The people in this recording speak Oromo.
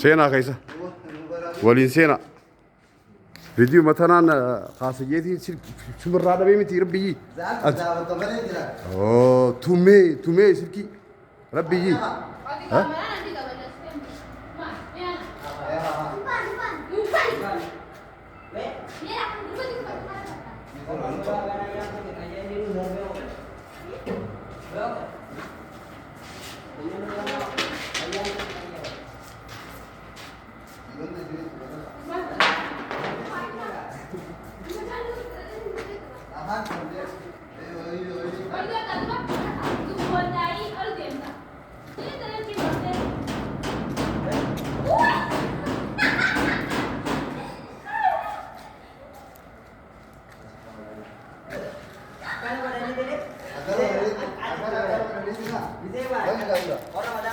Seenaa keessa waliin seenaa. Riidiyoo matanaan kaasayyeetiin shumirraa dhabee miti rabbiyyi. Tumee silkii rabbiyyi. Orang